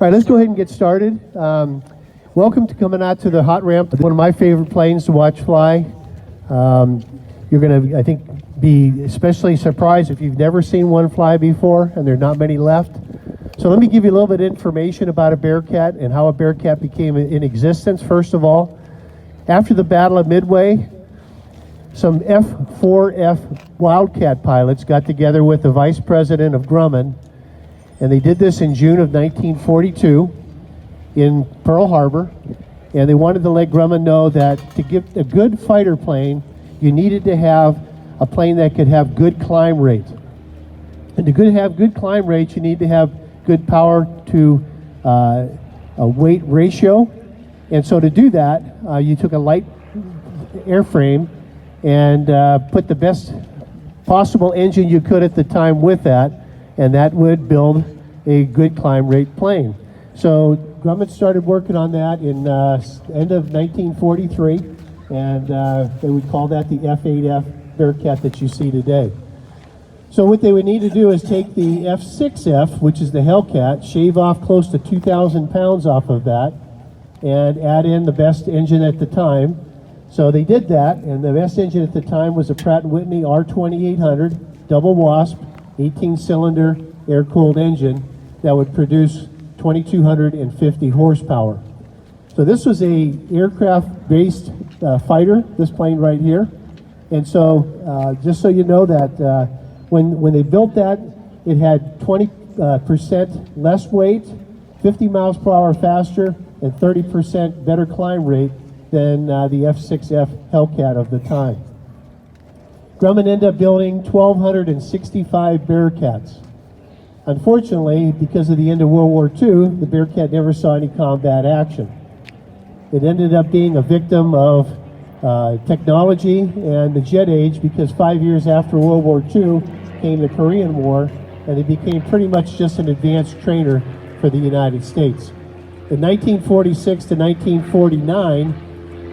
right, let's go ahead and get started. Welcome to coming out to the hot ramp. One of my favorite planes to watch fly. You're going to, I think, be especially surprised if you've never seen one fly before, and there are not many left. So let me give you a little bit of information about a Bearcat and how a Bearcat became in existence. First of all, after the Battle of Midway, some F-8F Wildcat pilots got together with the vice president of Grumman, and they did this in June of 1942 in Pearl Harbor, and they wanted to let Grumman know that to get a good fighter plane, you needed to have a plane that could have good climb rate. And to have good climb rate, you need to have good power to a weight ratio. And so to do that, you took a light airframe and put the best possible engine you could at the time with that, and that would build a good climb rate plane. So Grumman started working on that in end of 1943, and they would call that the F-8F Bearcat that you see today. So what they would need to do is take the F-6F, which is the Hellcat, shave off close to 2,000 pounds off of that, and add in the best engine at the time. So they did that, and the best engine at the time was a Pratt & Whitney R2800 double wasp 18-cylinder air-cooled engine that would produce 2,250 horsepower. So this was a aircraft-based fighter, this plane right here. And so just so you know that when they built that, it had 20% less weight, 50 miles per hour faster, and 30% better climb rate than the F-6F Hellcat of the time. Grumman ended up building 1,265 Bearcats. Unfortunately, because of the end of World War II, the Bearcat never saw any combat action. It ended up being a victim of technology and the jet age, because 5 years after World War II came the Korean War, and it became pretty much just an advanced trainer for the United States. In 1946 to 1949,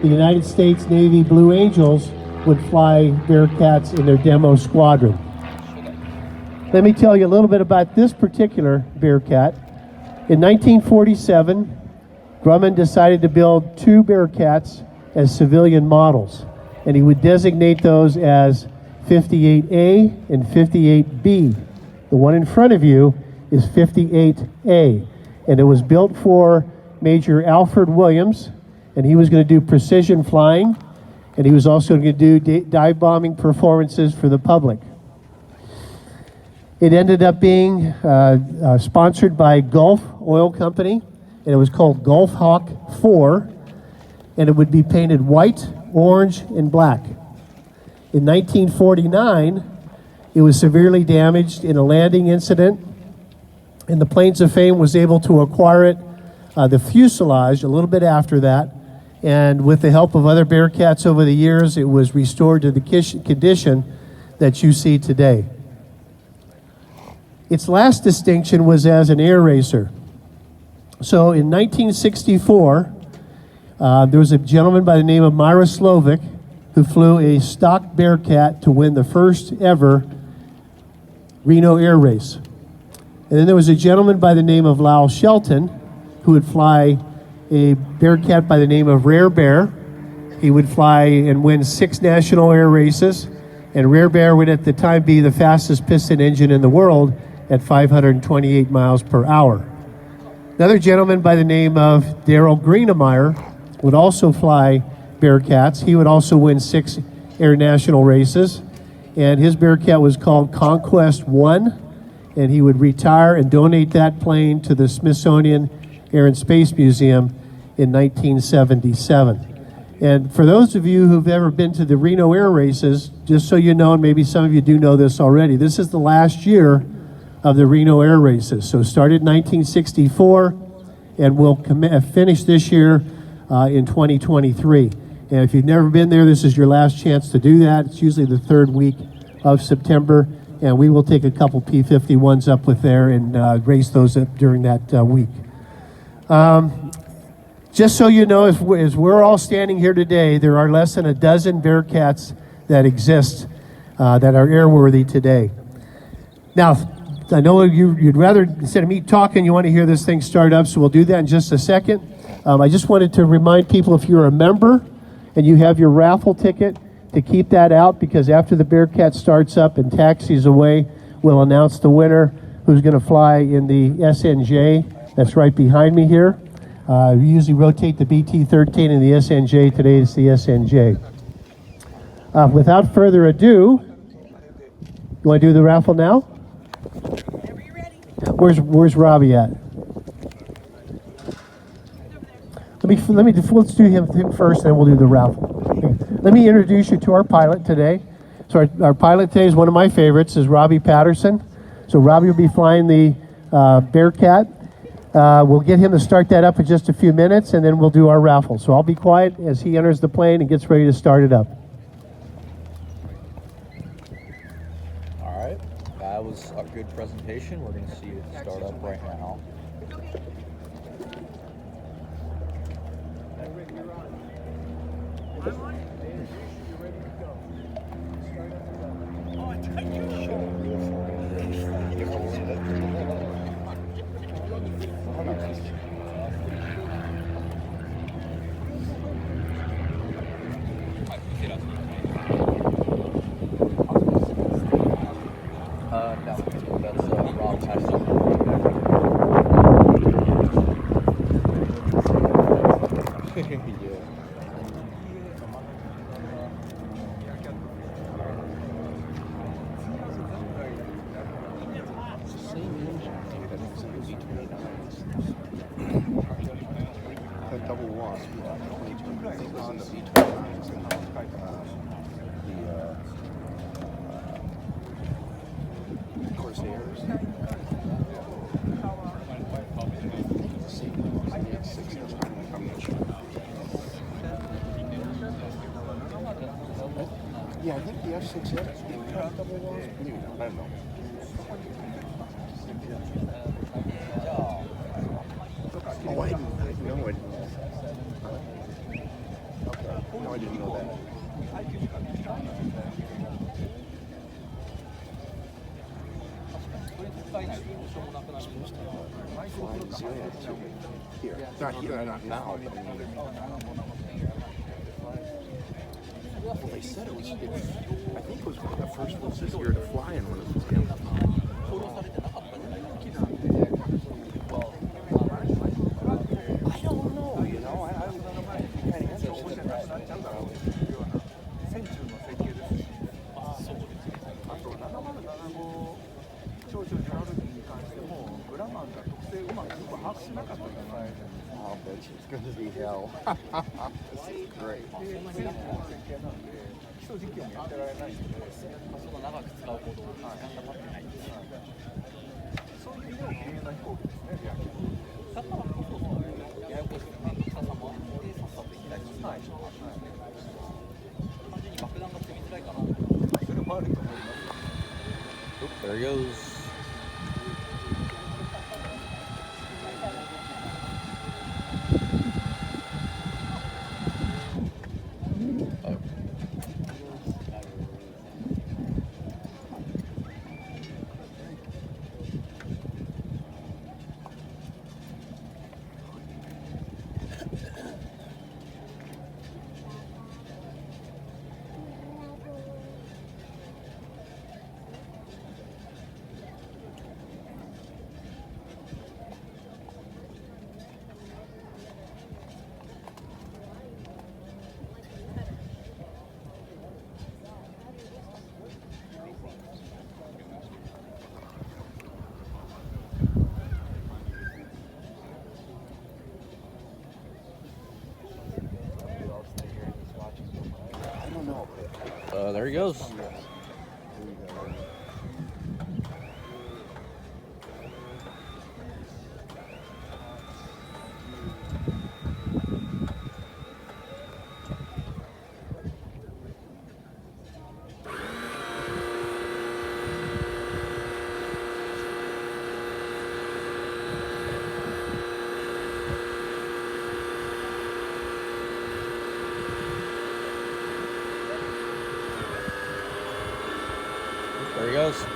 the United States Navy Blue Angels would fly Bearcats in their demo squadron. Let me tell you a little bit about this particular Bearcat. In 1947, Grumman decided to build two Bearcats as civilian models, and he would designate those as 58A and 58B. The one in front of you is 58A, and it was built for Major Alfred Williams, and he was going to do precision flying, and he was also going to do dive bombing performances for the public. It ended up being sponsored by Gulf Oil Company, and it was called Gulf Hawk 4, and it would be painted white, orange, and black. In 1949, it was severely damaged in a landing incident, and the Planes of Fame was able to acquire it, the fuselage, a little bit after that, and with the help of other Bearcats over the years, it was restored to the condition that you see today. Its last distinction was as an air racer. So in 1964, there was a gentleman by the name of Myra Slovic who flew a stock Bearcat to win the first ever Reno air race. And then there was a gentleman by the name of Lyle Shelton who would fly a Bearcat by the name of Rare Bear. He would fly and win 6 national air races, and Rare Bear would at the time be the fastest piston engine in the world at 528 miles per hour. Another gentleman by the name of Darrell Greenemeyer would also fly Bearcats. He would also win 6 air national races, and his Bearcat was called Conquest 1, and he would retire and donate that plane to the Smithsonian Air and Space Museum in 1977. And for those of you who've ever been to the Reno air races, just so you know, and maybe some of you do know this already, this is the last year of the Reno air races. So started in 1964 and will finish this year in 2023. And if you've never been there, this is your last chance to do that. It's usually the 3rd week of September, and we will take a couple P-51s up with there and race those up during that week. Just so you know, as we're all standing here today, there are less than a dozen Bearcats that exist that are airworthy today. Now, I know you'd rather, instead of me talking, you want to hear this thing start up, so we'll do that in just a second. I just wanted to remind people, if you're a member and you have your raffle ticket, to keep that out, because after the Bearcat starts up and taxis away, we'll announce the winner, who's going to fly in the SNJ. That's right behind me here. We usually rotate the BT-13 and the SNJ. Today is the SNJ. Without further ado, you want to do the raffle now? Whenever you're ready. Where's Robbie at? Let's do him first, and then we'll do the raffle. Let me introduce you to our pilot today. So our pilot today is one of my favorites, is Robbie Patterson. So Robbie will be flying the Bearcat. We'll get him to start that up in just a few minutes, and then we'll do our raffle. So I'll be quiet as he enters the plane and gets ready to start it up. All right, that was a good presentation. We're going to see it start up right now. No, that's Rob Tyson. Yeah, I think the F-8F double walls. Maybe not. I don't know. Oh, I didn't know. I didn't know. Okay. No, I didn't know that. Flying zero to here. Not here, not now. But I mean, well, they said it was. I think it was one of the first ones this year to fly in one of those damn. I don't know. You know, I kind of interested. I'll bet you it's going to be hell. This is great. Oop, there he goes. There he goes. There he goes.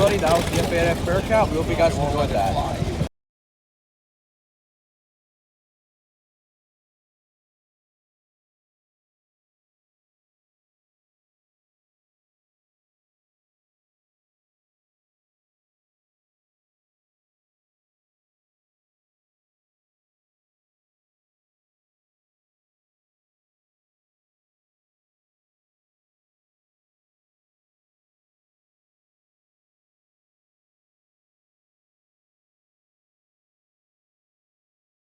everybody. That was the F-8F Bearcat. We hope you guys enjoyed that.